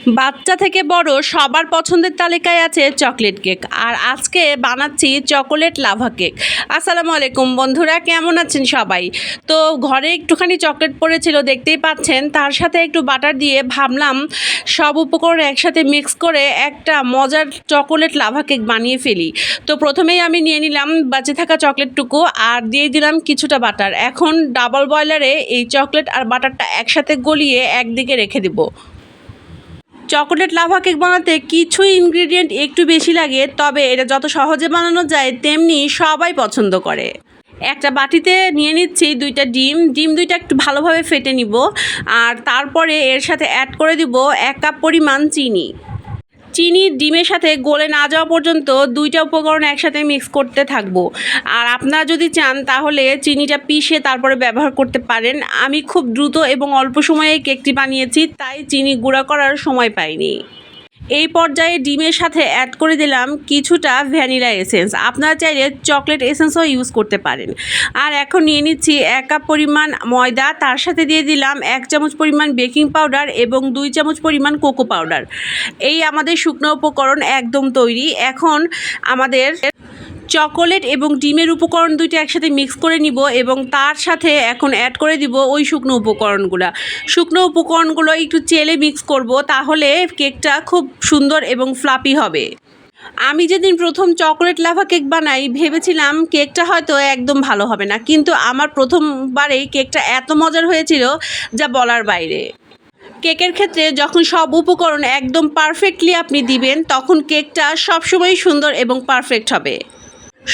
বাচ্চা থেকে বড় সবার পছন্দের তালিকায় আছে চকলেট কেক। আর আজকে বানাচ্ছি চকোলেট লাভা কেক। আসসালামু আলাইকুম বন্ধুরা, কেমন আছেন সবাই? তো ঘরে একটুখানি চকলেট পড়েছিল, দেখতেই পাচ্ছেন। তার সাথে একটু বাটার দিয়ে ভাবলাম সব উপকরণ একসাথে মিক্স করে একটা মজার চকোলেট লাভা কেক বানিয়ে ফেলি। তো প্রথমেই আমি নিয়ে নিলাম বাঁচে থাকা চকলেটটুকু আর দিয়ে দিলাম কিছুটা বাটার। এখন ডাবল বয়লারে এই চকলেট আর বাটারটা একসাথে গলিয়ে একদিকে রেখে দেবো। চকোলেট লাভা কেক বানাতে কিছু ইনগ্রিডিয়েন্ট একটু বেশি লাগে, তবে এটা যত সহজে বানানো যায় তেমনি সবাই পছন্দ করে। একটা বাটিতে নিয়ে নিচ্ছি দুইটা ডিম দুইটা একটু ভালোভাবে ফেটে নিব। আর তারপরে এর সাথে অ্যাড করে দিব 1 কাপ পরিমাণ চিনি। ডিমের সাথে গলে না যাওয়া পর্যন্ত দুইটা উপকরণ একসাথে মিক্স করতে থাকবো। আর আপনারা যদি চান তাহলে চিনিটা পিষে তারপরে ব্যবহার করতে পারেন। আমি খুব দ্রুত এবং অল্প সময়ে কেকটি বানিয়েছি, তাই চিনি গুঁড়া করার সময় পাইনি। এই পর্যায়ে ডিমের সাথে অ্যাড করে দিলাম কিছুটা ভ্যানিলা এসেন্স। আপনারা চাইলে চকলেট এসেন্সও ইউজ করতে পারেন। আর এখন নিয়ে নিচ্ছি 1 কাপ পরিমাণ ময়দা, তার সাথে দিয়ে দিলাম 1 চামচ পরিমাণ বেকিং পাউডার এবং 2 চামচ পরিমাণ কোকো পাউডার। এই আমাদের শুকনো উপকরণ একদম তৈরি। এখন আমাদের চকোলেট এবং ডিমের উপকরণ দুইটা একসাথে মিক্স করে নিব এবং তার সাথে এখন অ্যাড করে দিব ওই শুকনো উপকরণগুলো একটু চেলে মিক্স করব, তাহলে কেকটা খুব সুন্দর এবং ফ্লাফি হবে। আমি যেদিন প্রথম চকোলেট লাভা কেক বানাই ভেবেছিলাম কেকটা হয়তো একদম ভালো হবে না, কিন্তু আমার প্রথমবারেই কেকটা এত মজার হয়েছিল যা বলার বাইরে। কেকের ক্ষেত্রে যখন সব উপকরণ একদম পারফেক্টলি আপনি দিবেন তখন কেকটা সবসময় সুন্দর এবং পারফেক্ট হবে।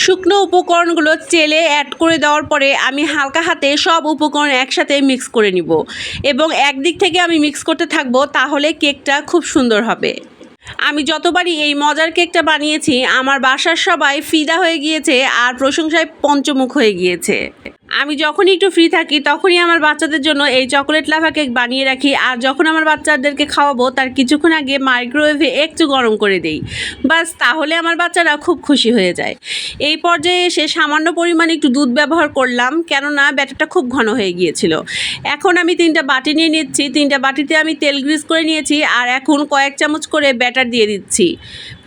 শুকনো উপকরণগুলো চেলে অ্যাড করে দেওয়ার পরে আমি হালকা হাতে সব উপকরণ একসাথে মিক্স করে নিব এবং একদিক থেকে আমি মিক্স করতে থাকবো, তাহলে কেকটা খুব সুন্দর হবে। আমি যতবারই এই মজার কেকটা বানিয়েছি আমার বাসার সবাই ফিদা হয়ে গিয়েছে আর প্রশংসায় পঞ্চমুখ হয়ে গিয়েছে। আমি যখনই একটু ফ্রি থাকি তখনই আমার বাচ্চাদের জন্য এই চকোলেট লাভা কেক বানিয়ে রাখি, আর যখন আমার বাচ্চাদেরকে খাওয়াবো তার কিছুক্ষণ আগে মাইক্রোওয়েভে একটু গরম করে দিই। বাস, তাহলে আমার বাচ্চারা খুব খুশি হয়ে যায়। এই পর্যায়ে এসে সামান্য পরিমাণে একটু দুধ ব্যবহার করলাম, কেননা ব্যাটারটা খুব ঘন হয়ে গিয়েছিল। এখন আমি 3টা বাটি নিয়ে নিচ্ছি। 3টা বাটিতে আমি তেল গ্রিস করে নিয়েছি আর এখন কয়েক চামচ করে ব্যাটার দিয়ে দিচ্ছি।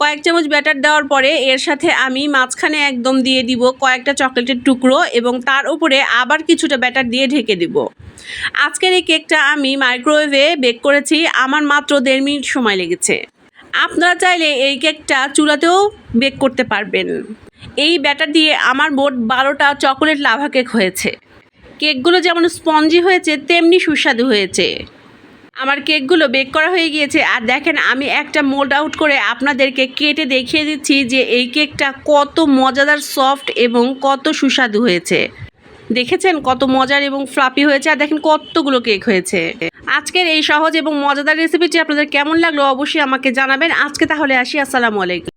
কয়েক চামচ ব্যাটার দেওয়ার পরে এর সাথে আমি মাঝখানে একদম দিয়ে দিব কয়েকটা চকলেটের টুকরো এবং তার উপরে আবার কিছুটা ব্যাটার দিয়ে ঢেকে দিব। আজকের এই কেকটা আমি মাইক্রোওয়েভে বেক করেছি, আমার মাত্র 1.5 মিনিট সময় লেগেছে। আপনারা চাইলে এই কেকটা চুলাতেও বেক করতে পারবেন। এই ব্যাটার দিয়ে আমার মোট 12টা চকোলেট লাভা কেক হয়েছে। কেকগুলো যেমন স্পঞ্জি হয়েছে তেমনি সুস্বাদু হয়েছে। আমার কেকগুলো বেক করা হয়ে গিয়েছে আর দেখেন আমি একটা মোল্ড আউট করে আপনাদেরকে কেটে দেখিয়ে দিচ্ছি যে এই কেকটা কত মজাদার, সফট এবং কত সুস্বাদু হয়েছে। দেখেছেন কত মজার এবং ফ্লাফি হয়েছে, আর দেখেন কতগুলো কেক হয়েছে। আজকের এই সহজ এবং মজাদার রেসিপিটি আপনাদের কেমন লাগলো অবশ্যই আমাকে জানাবেন। আজকে তাহলে আসি, আসসালামু আলাইকুম।